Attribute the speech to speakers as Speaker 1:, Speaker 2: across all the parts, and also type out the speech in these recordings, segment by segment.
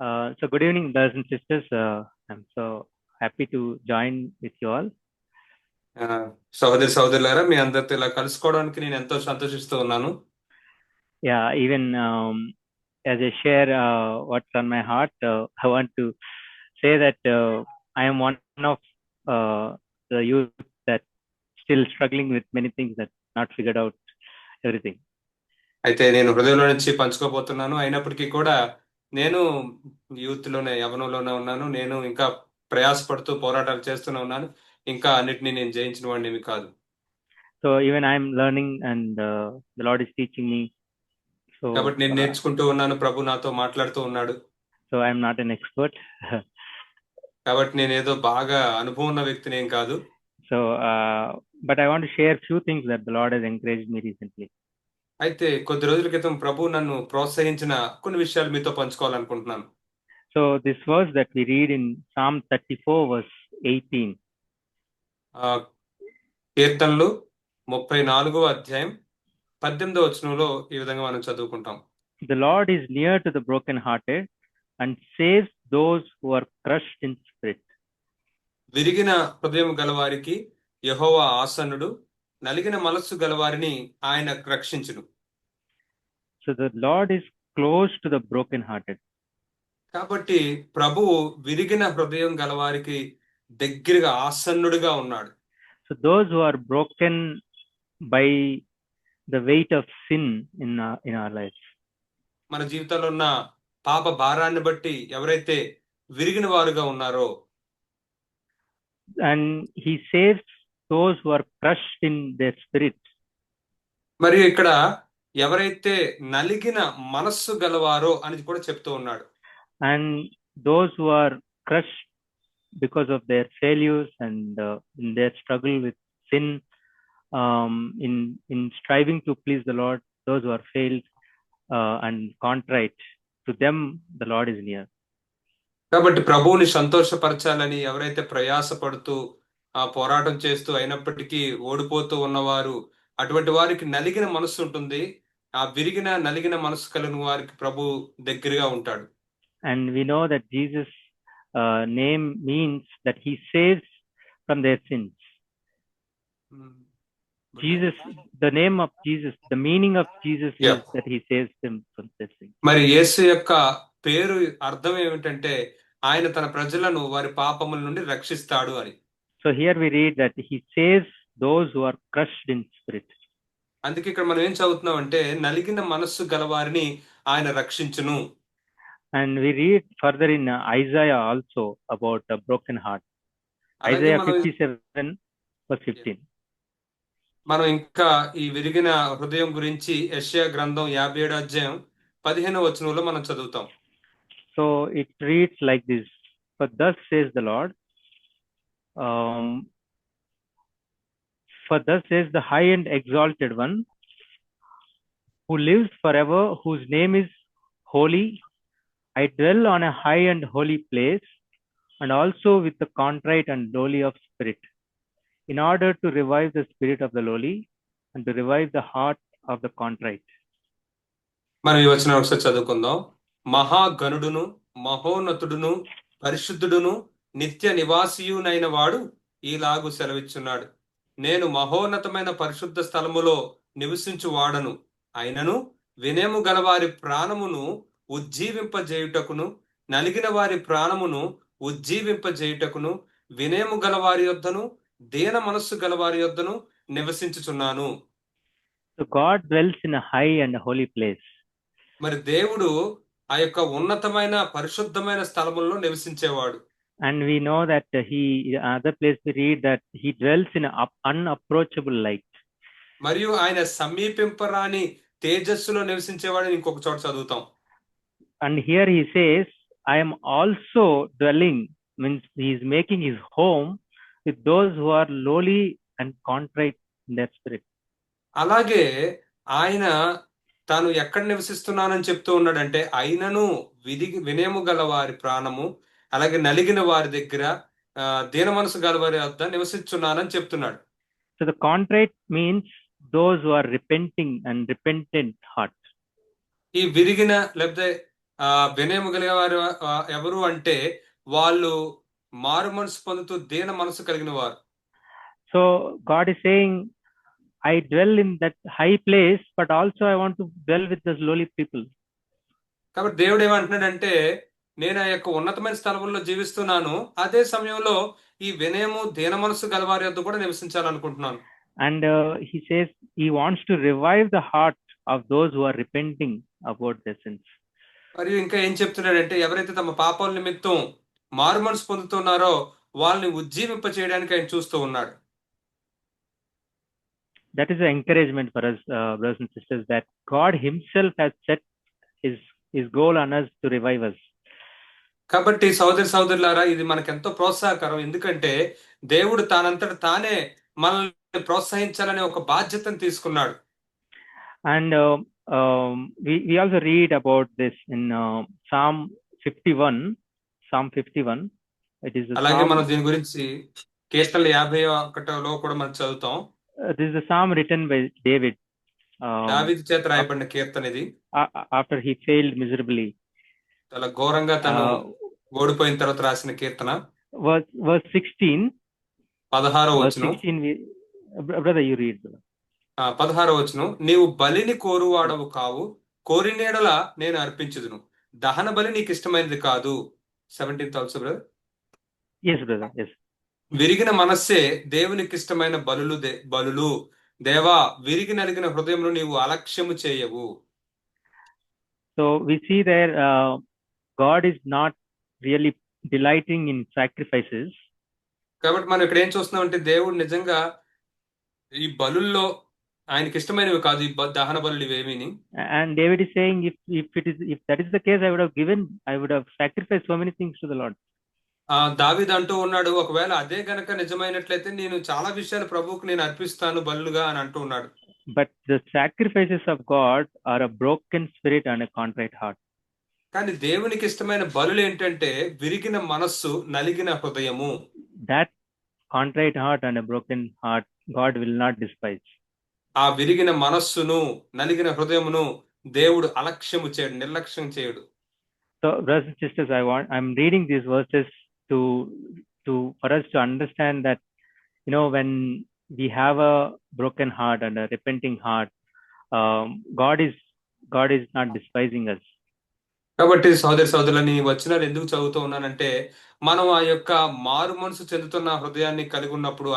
Speaker 1: So good evening, brothers and sisters. I'm so happy to join with you all.
Speaker 2: ఆ, సహోదరి సహోదరులారా మీ అందరితో ఇలా కలుసుకోవడానికి నేను ఎంతో సంతోషిస్తూ ఉన్నాను.
Speaker 1: Yeah, even as I share what's on my heart, I want to say that I am one of the youth that still struggling with many things that not figured out everything.
Speaker 2: అయితే నేను హృదయంలో నుంచి పంచుకోబోతున్నాను. అయినప్పటికీ కూడా నేను యవనంలోనే ఉన్నాను. నేను ఇంకా ప్రయాసపడుతూ పోరాటాలు చేస్తూనే ఉన్నాను. ఇంకా అన్నిటినీ నేను జయించిన వాడిని కాదు.
Speaker 1: So even I'm learning and the Lord is teaching me. So
Speaker 2: కాబట్టి నేను నేర్చుకుంటూ ఉన్నాను. ప్రభు నాతో మాట్లాడుతూ ఉన్నాడు.
Speaker 1: so I'm not an expert.
Speaker 2: కాబట్టి నేను ఏదో బాగా అనుభవం ఉన్న వ్యక్తిని ఏం కాదు.
Speaker 1: So but I want to share few things that the Lord has encouraged me recently.
Speaker 2: అయితే కొద్ది రోజుల క్రితం ప్రభు నన్ను ప్రోత్సహించిన కొన్ని విషయాలు మీతో పంచుకోవాలనుకుంటున్నాను.
Speaker 1: So this verse that we read in Psalm 34 verse 18.
Speaker 2: ఆ, కీర్తనలు 34వ అధ్యాయం 18వ వచనంలో ఈ విధంగా మనం చదువుకుంటాం.
Speaker 1: The Lord is near to the brokenhearted and saves those who are crushed in spirit.
Speaker 2: విరిగిన హృదయం గలవారికి యెహోవా ఆసన్నుడు, నలిగిన మనస్సు గలవారిని ఆయన రక్షించును.
Speaker 1: So the Lord is close to the brokenhearted.
Speaker 2: కాబట్టి ప్రభువు విరిగిన హృదయం గలవారికి దగ్గరగా ఆసన్నుడిగా ఉన్నాడు.
Speaker 1: So those who are broken by the weight of sin in our lives.
Speaker 2: మన జీవితంలో ఉన్న పాప భారాన్ని బట్టి ఎవరైతే విరిగిన వారుగా ఉన్నారో,
Speaker 1: and he saves those who are crushed in their spirit.
Speaker 2: మరియు ఇక్కడ ఎవరైతే నలిగిన మనస్సు గలవారో అని కూడా చెప్తూ ఉన్నాడు.
Speaker 1: And those who are crushed because of their failures and in their struggle with sin, in striving to please the Lord, those who are failed and contrite, to them the Lord is near.
Speaker 2: కాబట్టి ప్రభువుని సంతోషపరచాలని ఎవరైతే ప్రయాసపడుతూ ఆ పోరాటం చేస్తూ అయినప్పటికీ ఓడిపోతూ ఉన్నవారు, అటువంటి వారికి నలిగిన మనస్సు ఉంటుంది. ఆ విరిగిన నలిగిన మనస్సు కలిగిన వారికి ప్రభు దగ్గరగా ఉంటాడు.
Speaker 1: And we know that Jesus name means that he saves from their sins. Jesus, the name of Jesus, the meaning of Jesus is that he saves them from their sins.
Speaker 2: మరి యేసు యొక్క పేరు అర్థం ఏమిటంటే ఆయన తన ప్రజలను వారి పాపముల నుండి రక్షిస్తాడు అని.
Speaker 1: So here we read that he saves those who are crushed in spirit.
Speaker 2: అందుకే ఇక్కడ మనం ఏం చదువుతున్నాం అంటే నలిగిన మనస్సు గలవారిని ఆయన రక్షించును.
Speaker 1: And we read further in Isaiah also about a broken heart. Isaiah 57 verse 15.
Speaker 2: మనం ఇంకా ఈ విరిగిన హృదయం గురించి యెషయా గ్రంథం 57వ అధ్యాయం 15వ వచనంలో మనం చదువుతాం.
Speaker 1: So it reads like this: For thus says the Lord, for thus says the high and exalted one, who lives forever, whose name is holy. I dwell on a high and holy place, and also with the contrite and lowly of spirit, in order to revive the spirit of the lowly and to revive the heart of the contrite.
Speaker 2: మనం ఈ వచనం ఒకసారి చదువుకుందాం. మహాగణుడును మహోన్నతుడును పరిశుద్ధుడును నిత్య నివాసియునైన వాడు ఈలాగు సెలవిచ్చున్నాడు. నేను మహోన్నతమైన పరిశుద్ధ స్థలములో నివసించు వాడను. అయినను వినయము గలవారి ప్రాణమును ఉజ్జీవింపజేయుటకును, నలిగిన వారి ప్రాణమును ఉజ్జీవింపజేయుటకును, వినయము గలవారి యొద్దను దీన మనస్సు గలవారి యొద్దను నివసించుచున్నాను.
Speaker 1: So God dwells in a high and a holy place.
Speaker 2: మరి దేవుడు ఆ యొక్క ఉన్నతమైన పరిశుద్ధమైన స్థలముల్లో నివసించేవాడు.
Speaker 1: And we know that other place we read that he dwells in an unapproachable light.
Speaker 2: మరియు ఆయన సమీపింపరాని తేజస్సులో నివసించేవాడు ఇంకొక చోట చదువుతాం.
Speaker 1: And here he says, I am also dwelling, means he is making his home with those who are lowly and contrite in their spirit.
Speaker 2: అలాగే ఆయన తాను ఎక్కడ నివసిస్తున్నానని చెప్తూ ఉన్నాడంటే అయినను వినయము గల వారి ప్రాణము, అలాగే నలిగిన వారి దగ్గర దీన మనసు గల వారి వద్ద నివసిస్తున్నానని చెప్తున్నాడు.
Speaker 1: So the contrite means those who are repenting and repentant heart.
Speaker 2: ఈ విరిగిన లేకపోతే వినయము కలిగిన వారు ఎవరు అంటే వాళ్ళు మారు మనసు పొందుతూ దీన మనసు కలిగిన వారు.
Speaker 1: So God is saying, I dwell in that high place, but also I want to dwell with those lowly people.
Speaker 2: కాబట్టి దేవుడు ఏమంటున్నాడంటే నేను ఆ యొక్క ఉన్నతమైన స్థలంలో జీవిస్తున్నాను, అదే సమయంలో ఈ వినయము దీన మనసు గలవారి యొద్ద కూడా నివసించాలనుకుంటున్నాను.
Speaker 1: And he says he wants to revive the heart of those who are repenting about their sins.
Speaker 2: మరియు ఇంకా ఏం చెప్తున్నాడంటే ఎవరైతే తమ పాపాల నిమిత్తం మారు మనసు పొందుతున్నారో వాళ్ళని ఉజ్జీవింప చేయడానికి ఆయన చూస్తూ ఉన్నాడు.
Speaker 1: That is an encouragement for us, brothers and sisters, that God himself has set his goal on us to revive us.
Speaker 2: కాబట్టి సోదరి సోదరులారా, ఇది మనకెంతో ప్రోత్సాహకరం. ఎందుకంటే దేవుడు తానంతట తానే మనల్ని ప్రోత్సహించాలనే ఒక బాధ్యతను తీసుకున్నాడు.
Speaker 1: And we also read about this in Psalm 51. It is
Speaker 2: అలాగే మనం దీని గురించి కీర్తనలు 51లో కూడా మనం చదువుతాం.
Speaker 1: This is a psalm written by David.
Speaker 2: దావీదు చేత రాయబడిన కీర్తన ఇది.
Speaker 1: After he failed miserably.
Speaker 2: చాలా ఘోరంగా తను ఓడిపోయిన తర్వాత రాసిన కీర్తన.
Speaker 1: Verse 16.
Speaker 2: 16వ వచనం.
Speaker 1: Brother, you read.
Speaker 2: 16వ వచనం, నీవు బలిని కోరువాడవు కావు, కోరినేడల నేను అర్పించుదును, దహన బలి నీకు ఇష్టమైనది కాదు. 17th also, brother.
Speaker 1: Yes, brother. Yes.
Speaker 2: విరిగిన మనస్సే దేవునికి ఇష్టమైన బలులు. దేవా, విరిగి నలిగిన హృదయమును నీవు అలక్ష్యము చేయవు.
Speaker 1: So we see there God is not really delighting in sacrifices.
Speaker 2: కాబట్టి మనం ఇక్కడ ఏం చూస్తున్నాం అంటే దేవుడు నిజంగా ఈ బలుల్లో ఆయనకి ఇష్టమైనవి కాదు ఈ దహన బలులు ఇవేమీని.
Speaker 1: And David is saying, if that is the case, I would have sacrificed so many things to the Lord.
Speaker 2: దావీదు అంటూ ఉన్నాడు, ఒకవేళ అదే గనక నిజమైనట్లయితే నేను చాలా విషయాలు ప్రభువుకు నేను అర్పిస్తాను బలులుగా అని అంటూ ఉన్నాడు.
Speaker 1: But the sacrifices of God are a broken spirit and a contrite heart.
Speaker 2: కానీ దేవునికి ఇష్టమైన బలులు ఏంటంటే విరిగిన మనస్సు, నలిగిన హృదయము.
Speaker 1: That contrite heart and a broken heart God will not despise.
Speaker 2: ఆ విరిగిన మనస్సును, నలిగిన హృదయమును దేవుడు అలక్ష్యము చేయడు, నిర్లక్ష్యం చేయడు.
Speaker 1: So brothers and sisters, I'm reading these verses for us to understand that, when we have a broken heart and a repenting heart, God is not despising us.
Speaker 2: కాబట్టి సోదరి సోదరులని వచనాలు ఎందుకు చదువుతూ ఉన్నానంటే మనం ఆ యొక్క మారు మనసు చెందుతున్న హృదయాన్ని కలిగి ఉన్నప్పుడు,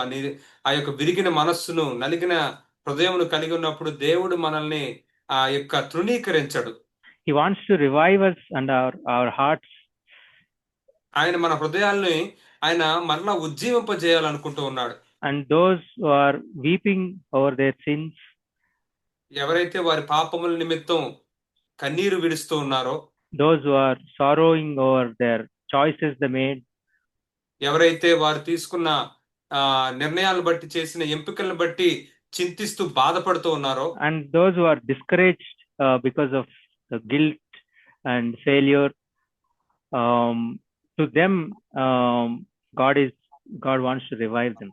Speaker 2: ఆ యొక్క విరిగిన మనస్సును, నలిగిన హృదయమును కలిగి ఉన్నప్పుడు దేవుడు మనల్ని ఆ యొక్క తృణీకరించడు.
Speaker 1: He wants to revive us and our hearts.
Speaker 2: ఆయన మన హృదయాల్ని ఆయన మరలా ఉజ్జీవింపజేయాలనుకుంటూ ఉన్నాడు.
Speaker 1: And those who are weeping over their sins,
Speaker 2: ఎవరైతే వారి పాపముల నిమిత్తం కన్నీరు విడుస్తూ ఉన్నారో,
Speaker 1: those who are sorrowing over their choices they made,
Speaker 2: ఎవరైతే వారు తీసుకున్న నిర్ణయాలను బట్టి, చేసిన ఎంపికలను బట్టి చింతిస్తూ బాధపడుతూ ఉన్నారో,
Speaker 1: and those who are discouraged because of the guilt and failure, to them God wants to revive them.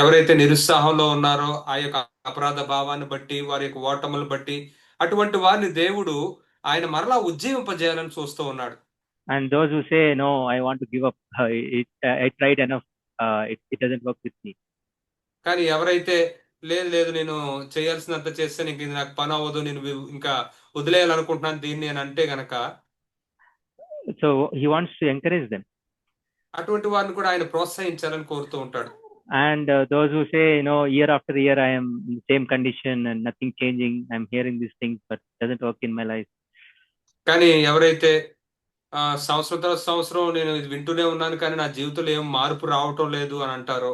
Speaker 2: ఎవరైతే నిరుత్సాహంలో ఉన్నారో, ఆ యొక్క అపరాధ భావాన్ని బట్టి, వారి యొక్క ఓటములను బట్టి, అటువంటి వారిని దేవుడు ఆయన మరలా ఉజ్జీవింపజేయాలని చూస్తూ ఉన్నాడు.
Speaker 1: And those who say, no, I want to give up, I tried enough, it doesn't work with me.
Speaker 2: కానీ ఎవరైతే లేదు నేను చేయాల్సినంత చేస్తే నీకు నాకు పని అవ్వదు, నేను ఇంకా వదిలేయాలనుకుంటున్నాను దీన్ని అని అంటే గనక,
Speaker 1: so he wants to encourage them.
Speaker 2: అటువంటి వారిని కూడా ఆయన ప్రోత్సహించాలని కోరుతూ ఉంటాడు.
Speaker 1: And those who say, year after year I am in the same condition and nothing changing, I'm hearing these things but it doesn't work in my life.
Speaker 2: కానీ ఎవరైతే సంవత్సరం తర్వాత సంవత్సరం నేను ఇది వింటూనే ఉన్నాను కానీ నా జీవితంలో ఏం మార్పు రావటం లేదు అని అంటారో,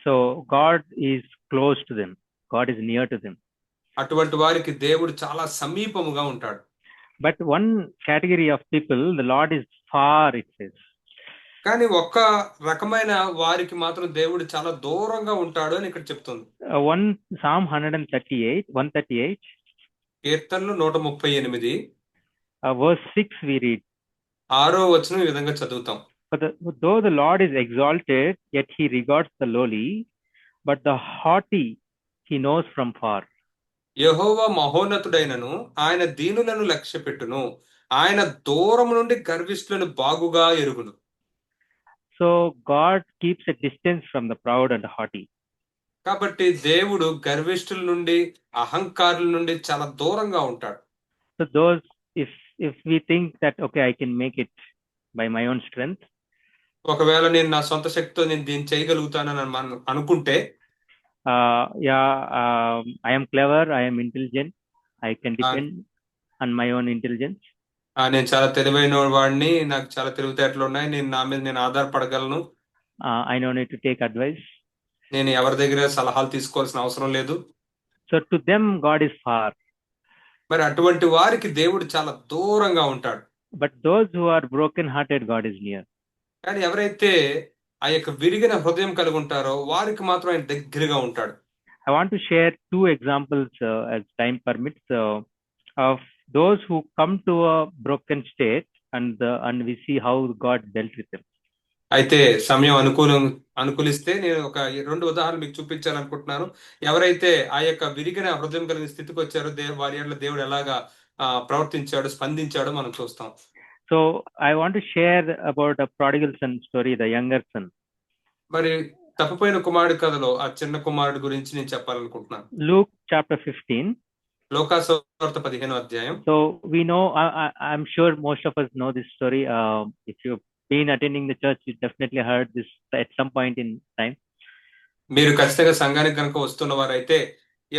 Speaker 1: so God is close to them, God is near to them.
Speaker 2: అటువంటి వారికి దేవుడు చాలా సమీపముగా ఉంటాడు.
Speaker 1: But one category of people, the Lord is far, it says.
Speaker 2: కానీ ఒక్క రకమైన వారికి మాత్రం దేవుడు చాలా దూరంగా ఉంటాడు అని ఇక్కడ చెప్తుంది.
Speaker 1: Psalm 138
Speaker 2: కీర్తనలు 138
Speaker 1: verse 6 we read.
Speaker 2: 6వ వచనం ఈ విధంగా చదువుతాం.
Speaker 1: Though the Lord is exalted, yet he regards the lowly, but the haughty he knows from far.
Speaker 2: యెహోవా మహోన్నతుడైనను, ఆయన దీనులను లక్ష్యపెట్టును, ఆయన దూరం నుండి గర్విష్ఠులను బాగుగా ఎరుగును.
Speaker 1: So God keeps a distance from the proud and haughty.
Speaker 2: కాబట్టి దేవుడు గర్విష్ఠుల నుండి, అహంకారుల నుండి చాలా దూరంగా ఉంటాడు.
Speaker 1: So those, if if we think that okay, I can make it by my own strength,
Speaker 2: ఒకవేళ నేను నా సొంత శక్తితో నేను దీన్ని చేయగలుగుతానని మనం అనుకుంటే,
Speaker 1: yeah, I am clever, I am intelligent, I can
Speaker 2: ఆ,
Speaker 1: depend on my own intelligence.
Speaker 2: నేను చాలా తెలివైన వాడిని, నాకు చాలా తెలివితేటలు ఉన్నాయి, నేను నా మీద నేను ఆధారపడగలను,
Speaker 1: I don't need to take advice.
Speaker 2: నేను ఎవరి దగ్గర సలహాలు తీసుకోవాల్సిన అవసరం లేదు.
Speaker 1: So to them, God is far.
Speaker 2: మరి అటువంటి వారికి దేవుడు చాలా దూరంగా ఉంటాడు.
Speaker 1: But those who are broken-hearted, God is near.
Speaker 2: కానీ ఎవరైతే ఆ యొక్క విరిగిన హృదయం కలిగి ఉంటారో వారికి మాత్రం ఆయన దగ్గరగా ఉంటాడు.
Speaker 1: I want to share two examples as time permits of those who come to a broken state, and we see how God dealt with them.
Speaker 2: అయితే సమయం అనుకూలిస్తే నేను ఒక 2 ఉదాహరణలు మీకు చూపించాలనుకుంటున్నాను. ఎవరైతే ఆ యొక్క విరిగిన హృదయం కలిగిన స్థితికి వచ్చారో వారి యెడల దేవుడు ఎలాగా ప్రవర్తించాడు, స్పందించాడో మనం చూస్తాం.
Speaker 1: So I want to share about a prodigal son story, the younger son.
Speaker 2: మరి తప్పిపోయిన కుమారుడి కథలో ఆ చిన్న కుమారుడి గురించి నేను చెప్పాలనుకుంటున్నాను.
Speaker 1: Luke chapter 15.
Speaker 2: లోకాసు వార్త 15వ అధ్యాయం.
Speaker 1: So we know, I'm sure most of us know this story. If you've been attending the church, you definitely heard this at some point in time.
Speaker 2: మీరు ఖచ్చితంగా సంఘానికి కనుక వస్తున్న వారైతే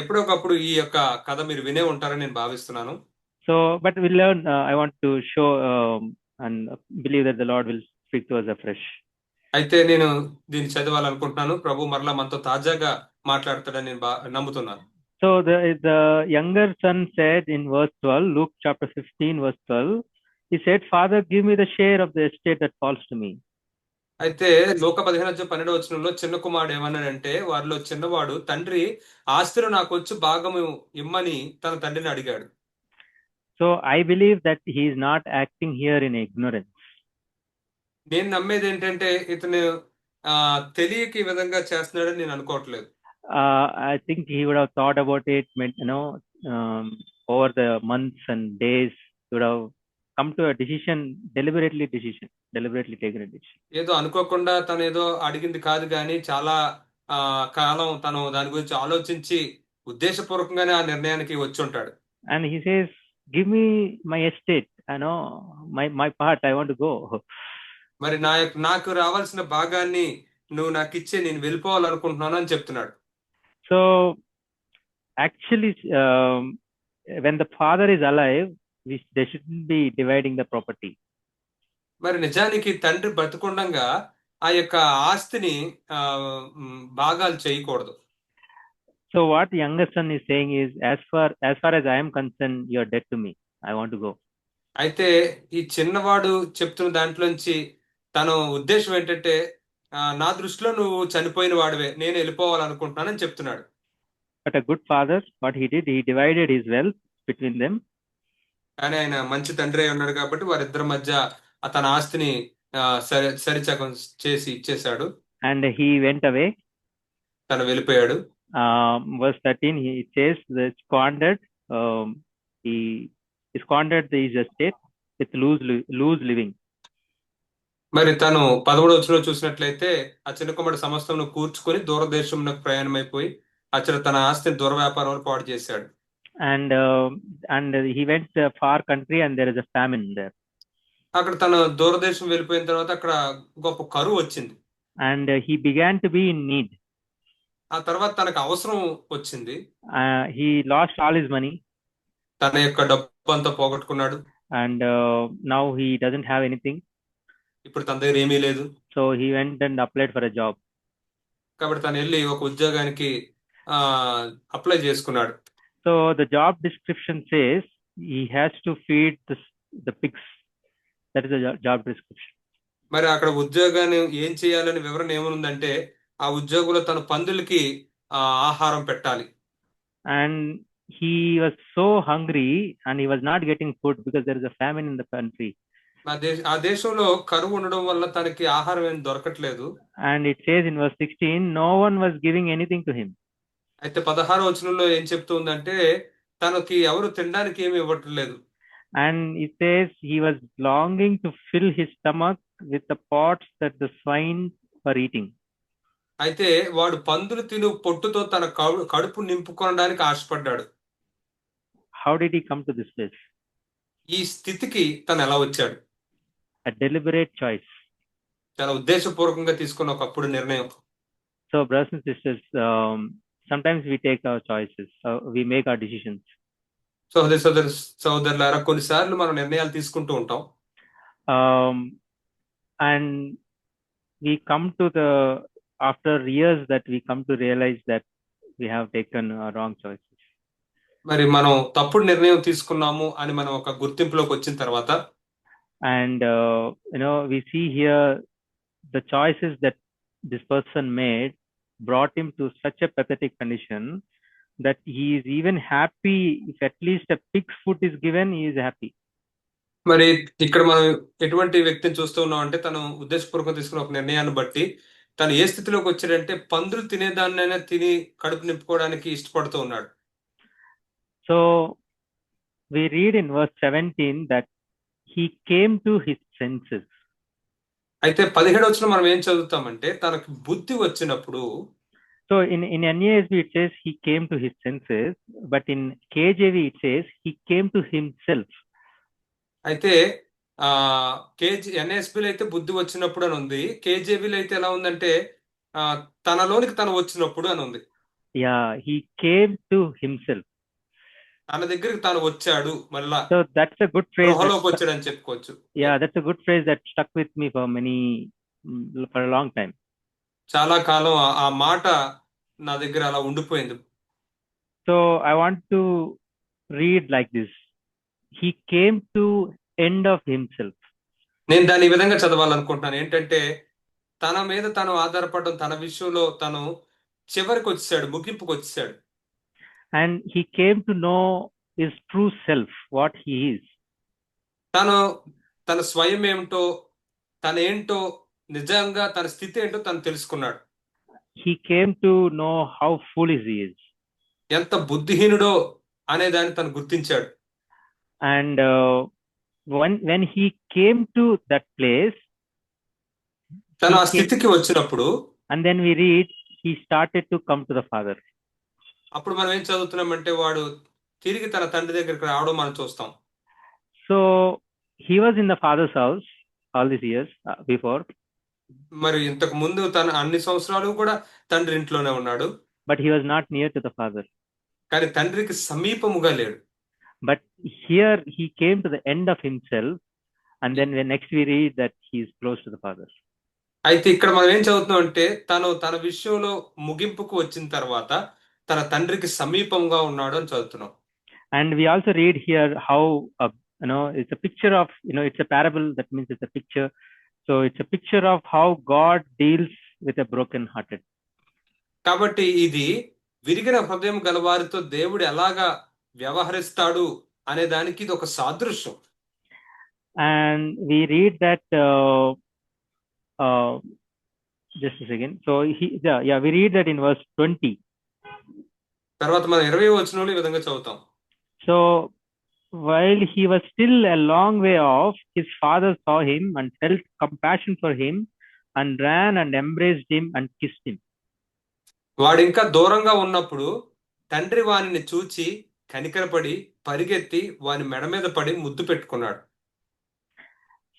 Speaker 2: ఎప్పుడొకప్పుడు ఈ యొక్క కథ మీరు వినే ఉంటారని నేను భావిస్తున్నాను.
Speaker 1: So, but we learn. I want to show and believe that the Lord will speak to us afresh.
Speaker 2: అయితే నేను దీన్ని చదవాలనుకుంటున్నాను. ప్రభు మరలా మనతో తాజాగా మాట్లాడతాడని నేను నమ్ముతున్నాను.
Speaker 1: So the younger son said in verse 12, Luke chapter 15 verse 12, he said, "Father, give me the share of the estate that falls to me."
Speaker 2: అయితే లోక 15:12 వచనంలో చిన్న కుమారుడు ఏమన్నాడంటే, వారిలో చిన్నవాడు, తండ్రి ఆస్తిలో నాకు వచ్చి భాగము ఇమ్మని తన తండ్రిని అడిగాడు.
Speaker 1: So I believe that he is not acting here in ignorance.
Speaker 2: నేను నమ్మేది ఏంటంటే ఇతను తెలియక ఈ విధంగా చేస్తున్నాడని నేను అనుకోవట్లేదు.
Speaker 1: I think he would have thought about it, over the months and days. He would have come to a decision, deliberately taken a decision.
Speaker 2: ఏదో అనుకోకుండా తను ఏదో అడిగింది కాదు కానీ చాలా కాలం తను దాని గురించి ఆలోచించి ఉద్దేశపూర్వకంగానే ఆ నిర్ణయానికి వచ్చి ఉంటాడు.
Speaker 1: And he says, "Give me my estate. My part. I want to go."
Speaker 2: మరి నాకు రావాల్సిన భాగాన్ని నువ్వు నాకు ఇచ్చే, నేను వెళ్ళిపోవాలనుకుంటున్నాను అని చెప్తున్నాడు.
Speaker 1: So actually, when the father is alive, they shouldn't be dividing the property.
Speaker 2: మరి నిజానికి తండ్రి బతికుండగా ఆ యొక్క ఆస్తిని భాగాలు చేయకూడదు.
Speaker 1: So what the younger son is saying is, as far as I am concerned, you are dead to me. I want to go.
Speaker 2: అయితే ఈ చిన్నవాడు చెప్తున్న దాంట్లోంచి తన ఉద్దేశం ఏంటంటే, నా దృష్టిలో నువ్వు చనిపోయిన వాడివే, నేను వెళ్ళిపోవాలనుకుంటున్నానని చెప్తున్నాడు.
Speaker 1: But a good father, what he did, he divided his wealth between them.
Speaker 2: కానీ ఆయన మంచి తండ్రి ఉన్నాడు కాబట్టి వారిద్దరి మధ్య తన ఆస్తిని సరిచకం చేసి ఇచ్చేశాడు.
Speaker 1: And he went away.
Speaker 2: తను వెళ్ళిపోయాడు.
Speaker 1: Verse 13, he says, he squandered his estate with loose living.
Speaker 2: మరి తను 11వ వచనంలో చూసినట్లయితే ఆ చిన్న కుమారుడు సమస్తమును కూర్చుకొని దూరదేశంలో ప్రయాణమైపోయి అక్కడ తన ఆస్తిని దుర్వ్యాపారంలో పాడు చేశాడు.
Speaker 1: And he went to a far country and there is a famine there.
Speaker 2: అక్కడ తన దూరదేశం వెళ్ళిపోయిన తర్వాత అక్కడ గొప్ప కరువు వచ్చింది.
Speaker 1: And he began to be in need.
Speaker 2: ఆ తర్వాత తనకు అవసరం వచ్చింది.
Speaker 1: He lost all his money.
Speaker 2: తన యొక్క డబ్బు అంతా పోగొట్టుకున్నాడు.
Speaker 1: And now he doesn't have anything.
Speaker 2: ఇప్పుడు తన దగ్గర ఏమీ లేదు.
Speaker 1: So he went and applied for a job.
Speaker 2: కాబట్టి తను వెళ్ళి ఒక ఉద్యోగానికి అప్లై చేసుకున్నాడు.
Speaker 1: So the job description says he has to feed the pigs. That is the job description.
Speaker 2: మరి అక్కడ ఉద్యోగాన్ని ఏం చేయాలని వివరణ ఏముందంటే, ఆ ఉద్యోగులు తన పందులకి ఆహారం పెట్టాలి.
Speaker 1: And he was so hungry and he was not getting food because there is a famine in the country.
Speaker 2: ఆ దేశంలో కరువు ఉండడం వల్ల తనకి ఆహారం ఏం దొరకట్లేదు.
Speaker 1: And it says in verse 16, no one was giving anything to him.
Speaker 2: అయితే 16వ వచనంలో ఏం చెప్తుందంటే తనకి ఎవరు తినడానికి ఏమి ఇవ్వట్లేదు.
Speaker 1: And it says he was longing to fill his stomach with the pots that the swine were eating.
Speaker 2: అయితే వాడు పందులు తిను పొట్టుతో తన కడుపు నింపుకోవడానికి ఆశపడ్డాడు.
Speaker 1: How did he come to this place?
Speaker 2: ఈ స్థితికి తను ఎలా వచ్చాడు?
Speaker 1: A deliberate choice.
Speaker 2: చాలా ఉద్దేశపూర్వకంగా తీసుకున్న ఒకప్పుడు నిర్ణయం.
Speaker 1: So, brothers and sisters, sometimes we take our choices, we make our decisions.
Speaker 2: సోదరులారా, కొన్నిసార్లు మనం నిర్ణయాలు తీసుకుంటూ ఉంటాం.
Speaker 1: And we come to after years that we come to realize that we have taken wrong choices.
Speaker 2: మరి మనం తప్పుడు నిర్ణయం తీసుకున్నాము అని మనం ఒక గుర్తింపులోకి వచ్చిన తర్వాత,
Speaker 1: and we see here the choices that this person made brought him to such a pathetic condition that he is even happy if at least a pig's foot is given, he is happy.
Speaker 2: మరి ఇక్కడ మనం ఎటువంటి వ్యక్తిని చూస్తూ ఉన్నాం అంటే తను ఉద్దేశపూర్వకంగా తీసుకున్న ఒక నిర్ణయాన్ని బట్టి తను ఏ స్థితిలోకి వచ్చాడంటే పందులు తినేదాన్నైనా తిని కడుపు నింపుకోవడానికి ఇష్టపడుతూ ఉన్నాడు.
Speaker 1: So we read in verse 17 that he came to his senses.
Speaker 2: అయితే 17వ వచనం మనం ఏం చదువుతామంటే తనకు బుద్ధి వచ్చినప్పుడు.
Speaker 1: So in NASB it says he came to his senses, but in KJV it says he came to himself.
Speaker 2: అయితే NASBలో అయితే బుద్ధి వచ్చినప్పుడు అని ఉంది. KJVలో అయితే ఎలా ఉందంటే తనలోనికి తను వచ్చినప్పుడు అని ఉంది.
Speaker 1: Yeah, he came to himself.
Speaker 2: తన దగ్గరికి తాను వచ్చాడు మళ్ళా.
Speaker 1: So that's a good phrase.
Speaker 2: గృహలోకి వచ్చాడు అని చెప్పుకోవచ్చు.
Speaker 1: Yeah, that's a good phrase that stuck with me for a long time.
Speaker 2: చాలా కాలం ఆ మాట నా దగ్గర అలా ఉండిపోయింది.
Speaker 1: So I want to read like this. He came to end of himself.
Speaker 2: నేను దాని ఈ విధంగా చదవాలనుకుంటున్నాను. ఏంటంటే తన మీద తను ఆధారపడడం, తన విషయంలో తను చివరికి వచ్చాడు, ముగింపుకు వచ్చాడు.
Speaker 1: And he came to know his true self, what he is.
Speaker 2: తన స్వయం ఏమిటో, తన ఏంటో, నిజంగా తన స్థితి ఏంటో తను తెలుసుకున్నాడు.
Speaker 1: He came to know how foolish he is.
Speaker 2: ఎంత బుద్ధిహీనుడో అనే దాన్ని తను గుర్తించాడు.
Speaker 1: And when he came to that place,
Speaker 2: తను ఆ స్థితికి వచ్చినప్పుడు,
Speaker 1: and then we read he started to come to the Father.
Speaker 2: అప్పుడు మనం ఏం చదువుతున్నామంటే వాడు తిరిగి తన తండ్రి దగ్గరికి రావడం మనం చూస్తాం.
Speaker 1: So he was in the Father's house all these years before.
Speaker 2: మరి ఇంతకు ముందు తన అన్ని సంవత్సరాలు కూడా తండ్రి ఇంట్లోనే ఉన్నాడు.
Speaker 1: But he was not near to the Father.
Speaker 2: కానీ తండ్రికి సమీపముగా లేడు.
Speaker 1: But here he came to the end of himself, and then when next we read that he is close to the Father.
Speaker 2: అయితే ఇక్కడ మనం ఏం చదువుతున్నాం అంటే తన విషయంలో ముగింపుకు వచ్చిన తర్వాత తన తండ్రికి సమీపంగా ఉన్నాడు అని చదువుతున్నాం.
Speaker 1: And we also read here how it's a picture of, it's a parable, that means it's a picture. So it's a picture of how God deals with a broken hearted.
Speaker 2: కాబట్టి ఇది విరిగిన హృదయం గలవారితో దేవుడు ఎలాగా వ్యవహరిస్తాడు అనే దానికి ఇది ఒక సాదృశ్యం.
Speaker 1: And we read that just a second. So we read that in verse 20.
Speaker 2: తర్వాత మనం 20వ వచనంలో ఈ విధంగా చదువుతాం.
Speaker 1: So while he was still a long way off, his father saw him and felt compassion for him and ran and embraced him and kissed him.
Speaker 2: వాడు ఇంకా దూరంగా ఉన్నప్పుడు తండ్రి వానిని చూచి కనికరపడి పరిగెత్తి వాని మెడ మీద పడి ముద్దు పెట్టుకున్నాడు.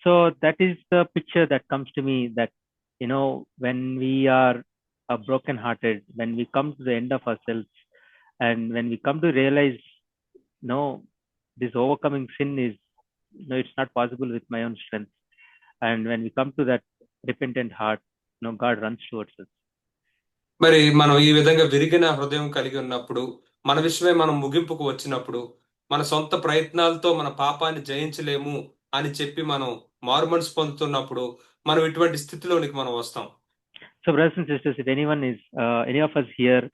Speaker 1: So that is the picture that comes to me, that when we are broken hearted, when we come to the end of ourselves, and when we come to realize this overcoming sin is it's not possible with my own strength, and when we come to that repentant heart, God runs towards us.
Speaker 2: మరి మనం ఈ విధంగా విరిగిన హృదయం కలిగి ఉన్నప్పుడు, మన విషయమే మనం ముగింపుకు వచ్చినప్పుడు, మన సొంత ప్రయత్నాలతో మన పాపాన్ని జయించలేము అని చెప్పి మనం మారుమనసు పొందుతున్నప్పుడు మనం ఇటువంటి స్థితిలోనికి మనం వస్తాం.
Speaker 1: So brothers and sisters, if any of us here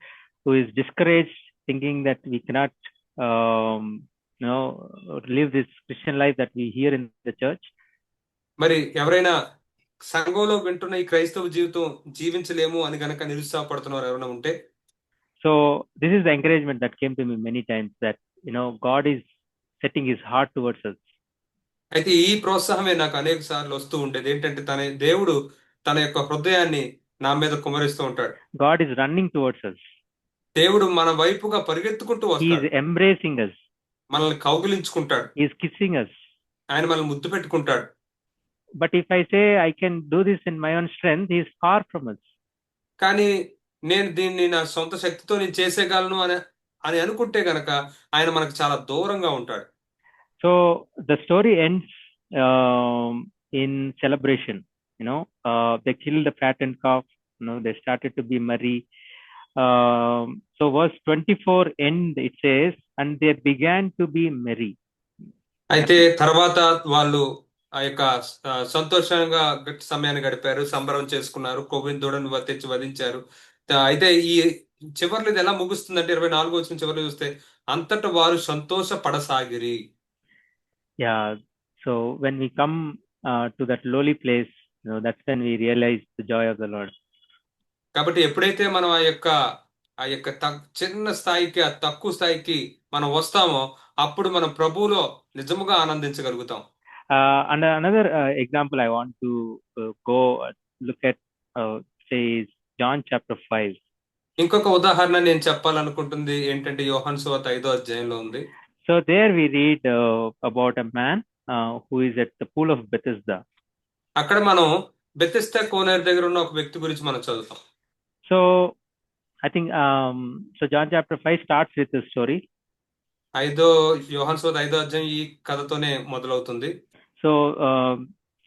Speaker 1: who is discouraged, thinking that we cannot live this Christian life that we hear in the church,
Speaker 2: మరి ఎవరైనా సంఘంలో వింటున్న ఈ క్రైస్తవ జీవితం జీవించలేము అని గనక నిరుత్సాహపడుతున్నారు ఎవరైనా ఉంటే,
Speaker 1: So this is the encouragement that came to me many times, that God is setting his heart towards us.
Speaker 2: అయితే ఈ ప్రోత్సాహమే నాకు అనేక సార్లు వస్తూ ఉండేది. ఏంటంటే దేవుడు తన యొక్క హృదయాన్ని నా మీద కుమరిస్తూ ఉంటాడు.
Speaker 1: God is running towards us.
Speaker 2: దేవుడు మన వైపుగా పరిగెత్తుకుంటూ
Speaker 1: He is
Speaker 2: వస్తాడు.
Speaker 1: embracing us.
Speaker 2: మనల్ని కౌగిలించుకుంటాడు.
Speaker 1: He is kissing us.
Speaker 2: ఆయన మనల్ని ముద్దు పెట్టుకుంటాడు.
Speaker 1: But if I say I can do this in my own strength, he is far from us.
Speaker 2: కానీ నేను దీన్ని నా సొంత శక్తితో నేను చేసేయగలను అని అనుకుంటే గనక ఆయన మనకు చాలా దూరంగా ఉంటాడు.
Speaker 1: So the story ends in celebration. They killed the fattened calf. They started to be merry. So verse 24 end, it says, and they began to be merry.
Speaker 2: అయితే తర్వాత వాళ్ళు ఆ యొక్క సంతోషంగా సమయాన్ని గడిపారు, సంబరం చేసుకున్నారు, కొవ్విన దూడను తెచ్చి వధించారు. అయితే ఈ చివర్లో ఇది ఎలా ముగుస్తుందంటే 24 వచ్చిన చివర్లో చూస్తే అంతటా వారు సంతోషపడసాగిరి.
Speaker 1: Yeah. So when we come to that lowly place, that's when we realize the joy of the Lord.
Speaker 2: కాబట్టి ఎప్పుడైతే మనం ఆ యొక్క చిన్న స్థాయికి, ఆ తక్కువ స్థాయికి మనం వస్తామో అప్పుడు మనం ప్రభువులో నిజముగా ఆనందించగలుగుతాం.
Speaker 1: And another example I want to go look at, says John chapter 5.
Speaker 2: ఇంకొక ఉదాహరణ నేను చెప్పాలనుకుంటుంది ఏంటంటే యోహాను సువార్త 5వ అధ్యాయంలో ఉంది.
Speaker 1: So there we read about a man who is at the pool of Bethesda.
Speaker 2: అక్కడ మనం బెతెస్దా కోనేరు దగ్గర ఉన్న ఒక వ్యక్తి గురించి మనం చదువుతాం.
Speaker 1: So I think so John chapter 5 starts with the story.
Speaker 2: యోహాను సువార్త 5వ అధ్యాయం ఈ కథతోనే మొదలవుతుంది.
Speaker 1: So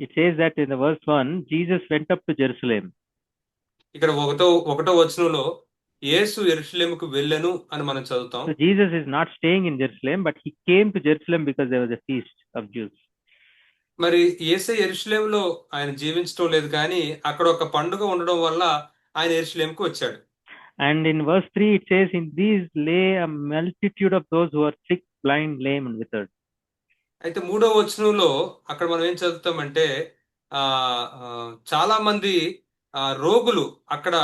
Speaker 1: it says that in the verse 1, Jesus went up to Jerusalem.
Speaker 2: ఇక్కడ ఒకటో వచనంలో యేసు యెరూషలేముకు వెళ్ళెను అని మనం చదువుతాం.
Speaker 1: So Jesus is not staying in Jerusalem, but he came to Jerusalem because there was a feast of Jews.
Speaker 2: మరి యేసే యెరూషలేములో ఆయన జీవించడం లేదు, కానీ అక్కడ ఒక పండుగ ఉండడం వల్ల ఆయన యెరూషలేముకు వచ్చాడు.
Speaker 1: And in verse 3 it says, in these lay a multitude of those who are sick, blind, lame and withered. అయితే
Speaker 2: 3వ వచనంలో అక్కడ మనం ఏం చదువుతామంటే చాలా మంది రోగులు అక్కడ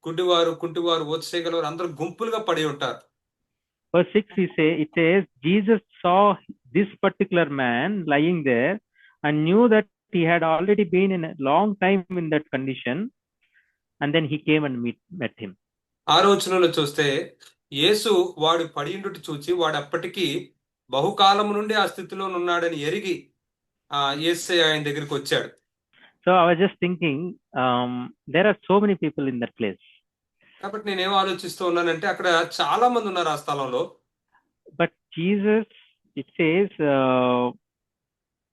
Speaker 2: గుడ్డివారు, కుంటివారు, ఓచేయగలవారు అందరూ గుంపులుగా పడి ఉంటారు.
Speaker 1: Verse 6 it says Jesus saw this particular man lying there and knew that he had already been in a long time in that condition, and then he came and met him.
Speaker 2: 6వ వచనంలో చూస్తే యేసు వాడు పడియుండుట చూచి వాడు అప్పటికి బహుకాలం నుండి ఆ స్థితిలో ఉన్నాడని ఎరిగి యేసయ్య ఆయన దగ్గరికి వచ్చాడు.
Speaker 1: So I was just thinking, there are so many people in that place.
Speaker 2: కాబట్టి నేనేం ఆలోచిస్తూ ఉన్నానంటే అక్కడ చాలా మంది ఉన్నారు ఆ స్థలంలో.
Speaker 1: But Jesus, it says,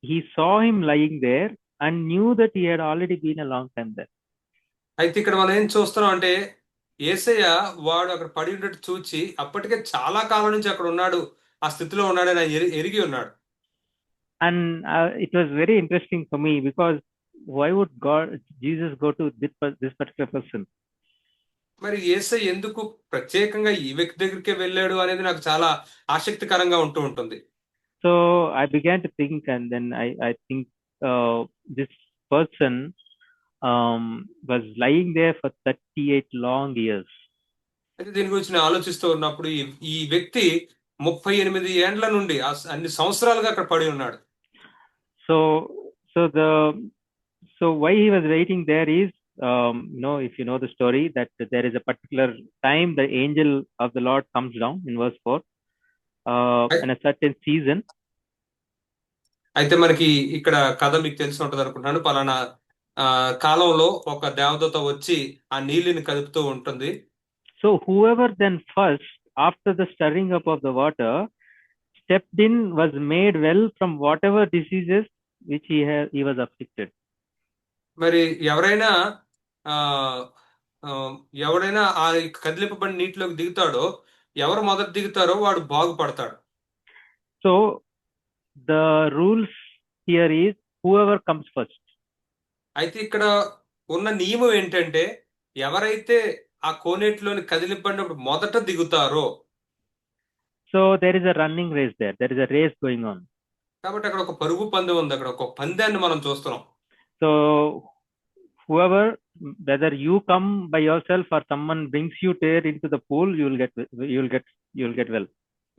Speaker 1: he saw him lying there and knew that he had already been a long time there.
Speaker 2: అయితే ఇక్కడ మనం ఏం చూస్తున్నాం అంటే యేసయ్య వాడు అక్కడ పడి ఉన్నట్టు చూచి అప్పటికే చాలా కాలం నుంచి అక్కడ ఉన్నాడు, ఆ స్థితిలో ఉన్నాడని ఎరిగి ఉన్నాడు.
Speaker 1: And it was very interesting for me, because why would Jesus go to this particular person?
Speaker 2: మరి యేసయ్య ఎందుకు ప్రత్యేకంగా ఈ వ్యక్తి దగ్గరికే వెళ్ళాడు అనేది నాకు చాలా ఆసక్తికరంగా ఉంటూ ఉంటుంది.
Speaker 1: So I began to think, and then I think this person was lying there for 38 long years.
Speaker 2: అయితే దీని గురించి నేను ఆలోచిస్తూ ఉన్నప్పుడు ఈ వ్యక్తి 38 ఏండ్ల నుండి అన్ని సంవత్సరాలుగా అక్కడ పడి ఉన్నాడు.
Speaker 1: So why he was waiting there is, if you know the story, that there is a particular time the angel of the Lord comes down in verse 4 in a certain season.
Speaker 2: అయితే మనకి ఇక్కడ కథ మీకు తెలిసి ఉంటుంది అనుకుంటున్నాను. పలానా కాలంలో ఒక దేవదూత వచ్చి ఆ నీళ్ళని కదుపుతూ ఉంటుంది.
Speaker 1: So whoever then first, after the stirring up of the water, stepped in was made well from whatever diseases which he was afflicted.
Speaker 2: మరి ఎవరైనా ఆ కదిలింపబడిన నీటిలోకి దిగుతాడో, ఎవరు మొదట దిగుతారో వాడు బాగుపడతాడు.
Speaker 1: So the rules here is whoever comes first.
Speaker 2: అయితే ఇక్కడ ఉన్న నియమం ఏంటంటే ఎవరైతే ఆ కోనేటిలోని కదిలింపడినప్పుడు మొదట దిగుతారో.
Speaker 1: So there is a running race there. There is a race going on.
Speaker 2: కాబట్టి అక్కడ ఒక పరుగు పందెం ఉంది, అక్కడ ఒక పందాన్ని మనం చూస్తున్నాం.
Speaker 1: So whoever whether you come by yourself or someone brings you there into the pool, you'll get well.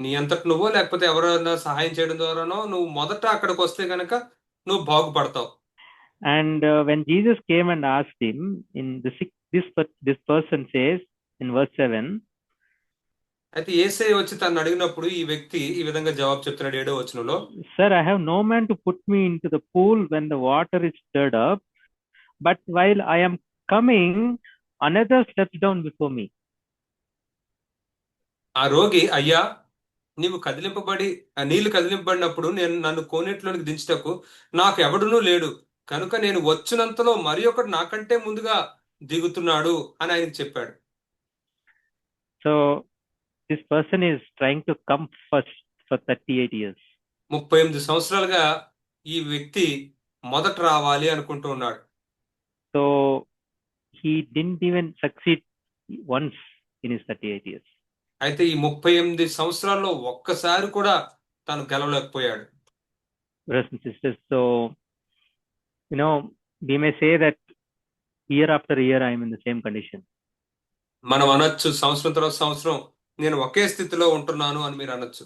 Speaker 2: నీ అంతట నువ్వో లేకపోతే ఎవరైనా సహాయం చేయడం ద్వారానో నువ్వు మొదట అక్కడికి వస్తే గనక నువ్వు బాగుపడతావు.
Speaker 1: And when Jesus came and asked him, in this person says in verse 7,
Speaker 2: అయితే యేసయ్య వచ్చి తను అడిగినప్పుడు ఈ వ్యక్తి ఈ విధంగా జవాబు చెప్తున్నాడు 7వ వచనంలో,
Speaker 1: Sir, I have no man to put me into the pool when the water is stirred up, but while I am coming, another steps down before me.
Speaker 2: ఆ రోగి, అయ్యా నీవు కదిలింపబడి నీళ్లు కదిలింపబడినప్పుడు నన్ను కోనేటిలోనికి దించుటకు నాకు ఎవడునూ లేడు, కనుక నేను వచ్చినంతలో మరి ఒకడు నాకంటే ముందుగా దిగుతున్నాడు అని ఆయనకు చెప్పాడు.
Speaker 1: So this person is trying to come first for 38 years.
Speaker 2: 38 సంవత్సరాలుగా ఈ వ్యక్తి మొదట రావాలి అనుకుంటూ ఉన్నాడు.
Speaker 1: So he didn't even succeed once in his 38 years.
Speaker 2: అయితే ఈ 38 సంవత్సరాల్లో ఒక్కసారి కూడా తను గెలవలేకపోయాడు.
Speaker 1: Brothers and sisters, so we may say that year after year I am in the same condition.
Speaker 2: మనం అనొచ్చు సంవత్సరం తర్వాత సంవత్సరం నేను ఒకే స్థితిలో ఉంటున్నాను అని మీరు అనొచ్చు.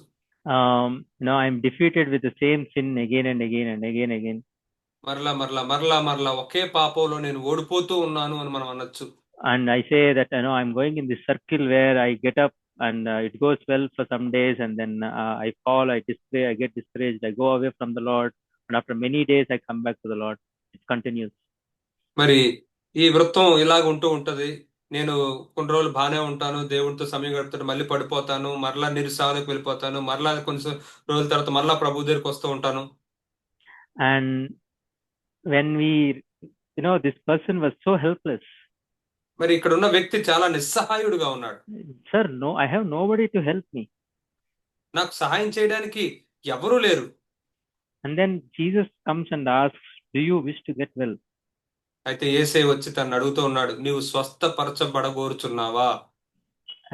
Speaker 1: I am defeated with the same sin again and again and again.
Speaker 2: మరలా ఒకే పాపంలో నేను ఓడిపోతూ ఉన్నాను అని మనం అనొచ్చు.
Speaker 1: And I say that I am going in this circle where I get up and it goes well for some days, and then I fall, I get discouraged, I go away from the Lord, and after many days I come back to the Lord. It continues.
Speaker 2: మరి ఈ వృత్తం ఇలాగ ఉంటూ ఉంటది. నేను కొన్ని రోజులు బాగానే ఉంటాను, దేవుడితో సమయం గడుపుతాను, మళ్ళీ పడిపోతాను, మరలా నిరుత్సాహాలకు వెళ్ళిపోతాను, మరలా కొంచెం రోజుల తర్వాత మరలా ప్రభు దగ్గరికి వస్తూ ఉంటాను.
Speaker 1: And when this person was so helpless.
Speaker 2: మరి ఇక్కడ ఉన్న వ్యక్తి చాలా నిస్సహాయుడుగా ఉన్నాడు.
Speaker 1: Sir, no, I have nobody to help me.
Speaker 2: నాకు సహాయం చేయడానికి ఎవరూ లేరు.
Speaker 1: And then Jesus comes and asks, do you wish to get well?
Speaker 2: అయితే యేసయ్య వచ్చి తనను అడుగుతూ ఉన్నాడు, నీవు స్వస్థపరచబడగోరుచున్నావా?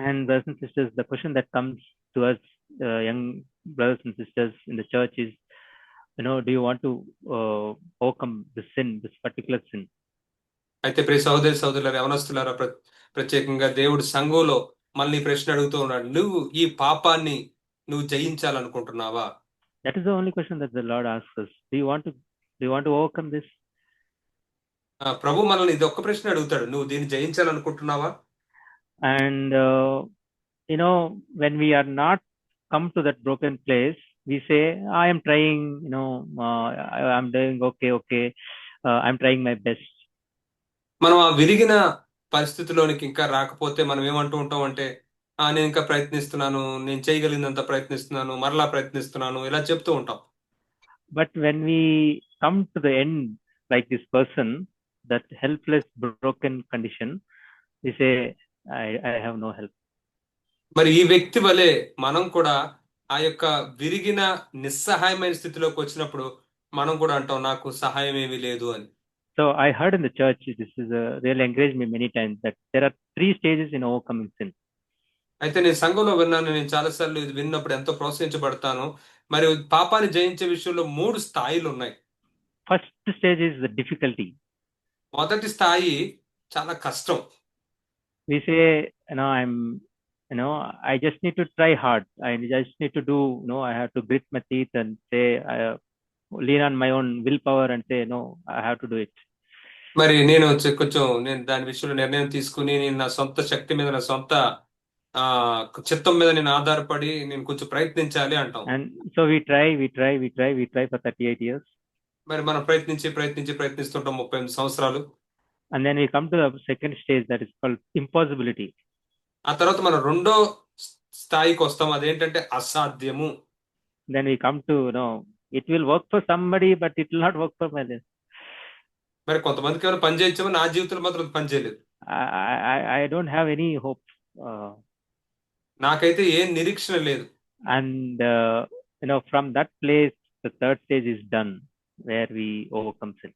Speaker 1: And brothers and sisters, the question that comes to us, young brothers and sisters in the church is, do you want to overcome this sin, this particular sin?
Speaker 2: అయితే ప్రియ సహోదరులారా, యవనస్తులారా, ప్రత్యేకంగా దేవుడు సంఘంలో మళ్ళీ ప్రశ్న అడుగుతూ ఉన్నాడు, నువ్వు ఈ పాపాన్ని నువ్వు జయించాలనుకుంటున్నావా?
Speaker 1: That is the only question that the Lord asks us. Do you want to overcome this?
Speaker 2: ప్రభు మనల్ని ఇది ఒక్క ప్రశ్న అడుగుతాడు, నువ్వు దీన్ని జయించాలనుకుంటున్నావా?
Speaker 1: And when we are not come to that broken place, we say, I am trying, I am doing okay, I am trying my best.
Speaker 2: మనం ఆ విరిగిన పరిస్థితిలోనికి ఇంకా రాకపోతే మనం ఏమంటూ ఉంటాం అంటే, నేను ఇంకా ప్రయత్నిస్తున్నాను, నేను చేయగలిగినంత ప్రయత్నిస్తున్నాను, మరలా ప్రయత్నిస్తున్నాను, ఇలా చెప్తూ ఉంటాం.
Speaker 1: But when we come to the end, like this person, that helpless, broken condition, we say, I have no help.
Speaker 2: మరి ఈ వ్యక్తి వలె మనం కూడా ఆ యొక్క విరిగిన నిస్సహాయమైన స్థితిలోకి వచ్చినప్పుడు మనం కూడా అంటాం, నాకు సహాయం ఏమీ లేదు అని.
Speaker 1: So I heard in the church, this is really encouraged me many times, that there are 3 stages in overcoming sin.
Speaker 2: అయితే నేను సంఘంలో విన్నాను, నేను చాలాసార్లు ఇది విన్నప్పుడు ఎంతో ప్రోత్సహించబడతాను. మరి పాపాన్ని జయించే విషయంలో 3 స్థాయిలు ఉన్నాయి.
Speaker 1: First stage is the difficulty.
Speaker 2: మొదటి స్థాయి చాలా కష్టం.
Speaker 1: We say, I just need to try hard. I just need to do, I have to grit my teeth and say, lean on my own willpower and say, no, I have to do it.
Speaker 2: మరి నేను దాని విషయంలో నిర్ణయం తీసుకుని నేను నా సొంత శక్తి మీద, నా సొంత చిత్తం మీద నేను ఆధారపడి నేను కొంచెం ప్రయత్నించాలి అంటాం.
Speaker 1: And so we try for 38 years.
Speaker 2: మరి మనం ప్రయత్నిస్తుంటాం 38 సంవత్సరాలు.
Speaker 1: And then we come to the second stage, that is called impossibility.
Speaker 2: ఆ తర్వాత మనం రెండో స్థాయికి వస్తాం, అదేంటంటే అసాధ్యము.
Speaker 1: Then we come to, it will work for somebody, but it will not work for me.
Speaker 2: మరి కొంతమందికి ఎవరు పని చేయొచ్చు, నా జీవితంలో మాత్రం పని చేయలేదు.
Speaker 1: I don't have any hope.
Speaker 2: నాకైతే ఏం నిరీక్షణ లేదు.
Speaker 1: And from that place, the third stage is done, where we overcome sin.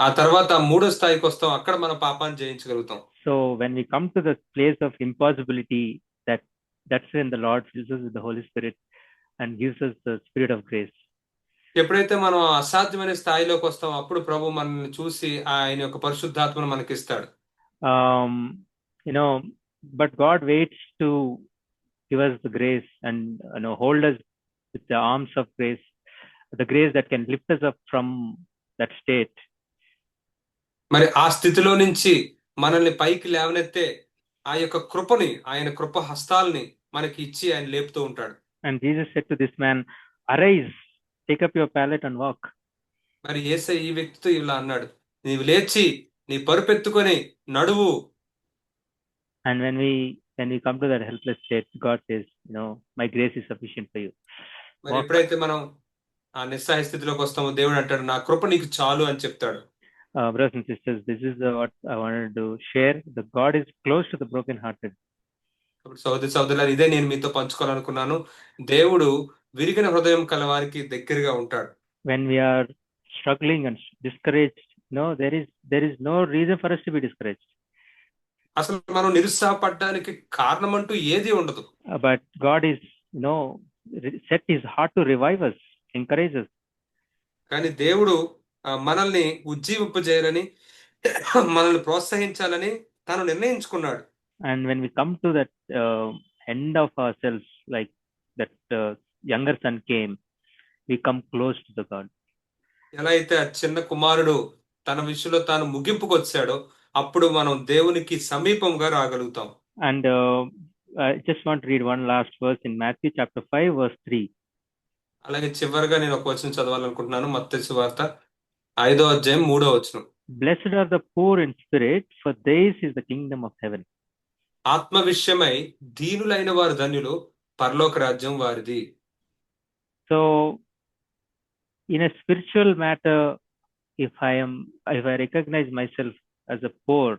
Speaker 2: ఆ తర్వాత మూడో స్థాయికి వస్తాం, అక్కడ మనం పాపాన్ని జయించగలుగుతాం.
Speaker 1: So when we come to the place of impossibility, that's when the Lord fills us with the Holy Spirit and gives us the spirit of grace.
Speaker 2: ఎప్పుడైతే మనం అసాధ్యమైన స్థాయిలోకి వస్తామో అప్పుడు ప్రభు మనల్ని చూసి ఆయన యొక్క పరిశుద్ధాత్మను మనకిస్తాడు.
Speaker 1: Um, you know, but God waits to give us the grace and hold us with the arms of grace, the grace that can lift us up from that state.
Speaker 2: మరి ఆ స్థితిలో నుంచి మనల్ని పైకి లేవనెత్తే ఆ యొక్క కృపని, ఆయన కృప హస్తాల్ని మనకి ఇచ్చి ఆయన లేపుతూ ఉంటాడు.
Speaker 1: And Jesus said to this man, "Arise, take up your pallet and walk."
Speaker 2: మరి యేసయ్య ఈ వ్యక్తితో ఇలా అన్నాడు, నీవు లేచి నీ పరుపెత్తుకొని నడువు.
Speaker 1: And when we come to that helpless state, God says, my grace is sufficient for you.
Speaker 2: మరి ఎప్పుడైతే మనం ఆ నిస్సహాయ స్థితిలోకి వస్తామో దేవుడు అంటాడు, నా కృప నీకు చాలు అని చెప్తాడు.
Speaker 1: Brothers and sisters, this is what I wanted to share. The God is close to the broken-hearted.
Speaker 2: సోదరి సోదరులారా, ఇదే నేను మీతో పంచుకోవాలనుకున్నాను. దేవుడు విరిగిన హృదయం కల వారికి దగ్గరగా ఉంటాడు.
Speaker 1: When we are struggling and discouraged, there is no reason for us to be discouraged.
Speaker 2: అసలు మనం నిరుత్సాహపడడానికి కారణం అంటూ ఏది ఉండదు.
Speaker 1: But God is, set his heart to revive us, encourage us.
Speaker 2: కానీ దేవుడు మనల్ని ఉజ్జీవింపజేయాలని, మనల్ని ప్రోత్సహించాలని తాను నిర్ణయించుకున్నాడు.
Speaker 1: And when we come to that end of ourselves, like that younger son came, we come close to the God.
Speaker 2: ఎలా అయితే ఆ చిన్న కుమారుడు తన విషయంలో తాను ముగింపుకు వచ్చాడో అప్పుడు మనం దేవునికి సమీపంగా రాగలుగుతాం.
Speaker 1: And I just want to read one last verse in Matthew chapter 5 verse 3.
Speaker 2: అలాగే చివరిగా నేను ఒక వచనం చదవాలనుకుంటున్నాను. మత్తయి సువార్త 5వ అధ్యాయం 3వ వచనం.
Speaker 1: Blessed are the poor in spirit, for theirs is the kingdom of heaven.
Speaker 2: ఆత్మ విషయమై దీనులైన వారు ధన్యులు, పరలోక రాజ్యం వారిది.
Speaker 1: So in a spiritual matter, if I recognize myself as a poor,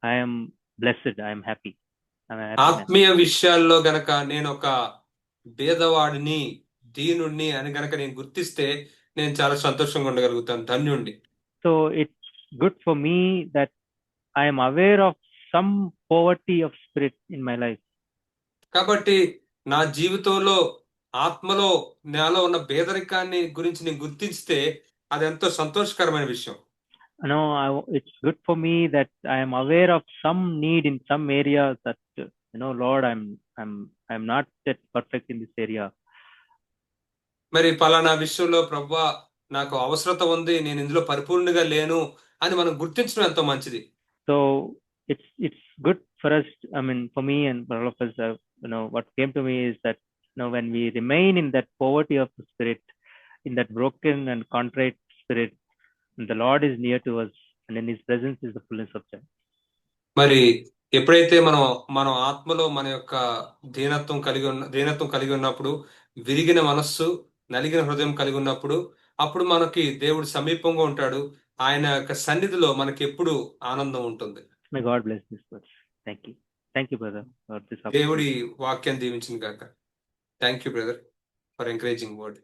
Speaker 1: I am blessed, I am happy.
Speaker 2: ఆత్మీయ విషయాల్లో గనక నేను ఒక పేదవాడిని, దీనుణ్ణి అని గనక నేను గుర్తిస్తే నేను చాలా సంతోషంగా ఉండగలుగుతాను, ధన్యుణ్ణి.
Speaker 1: So it's good for me that I am aware of some poverty of spirit in my life.
Speaker 2: కాబట్టి నా జీవితంలో ఆత్మలో నాలో ఉన్న పేదరికాన్ని గురించి నేను గుర్తిస్తే అది ఎంతో సంతోషకరమైన విషయం.
Speaker 1: It's good for me that I am aware of some need in some area that Lord, I'm not yet perfect in this area.
Speaker 2: మరి పలానా విషయంలో ప్రభువా నాకు అవసరత ఉంది, నేను ఇందులో పరిపూర్ణంగా లేను అని మనం గుర్తించడం ఎంతో మంచిది.
Speaker 1: So it's good for us, for me and for all of us, what came to me is that when we remain in that poverty of the spirit, in that broken and contrite spirit, and the Lord is near to us, and in his presence is the fullness of joy.
Speaker 2: మరి ఎప్పుడైతే మనం ఆత్మలో మన యొక్క దీనత్వం కలిగి ఉన్నప్పుడు, విరిగిన మనస్సు, నలిగిన హృదయం కలిగి ఉన్నప్పుడు, అప్పుడు మనకి దేవుడు సమీపంగా ఉంటాడు. ఆయన యొక్క సన్నిధిలో మనకి ఎప్పుడు ఆనందం ఉంటుంది.
Speaker 1: May God bless this verse. Thank you brother for this opportunity.
Speaker 2: దేవుడి వాక్యం దీవించిన గాక. Thank you brother for encouraging word.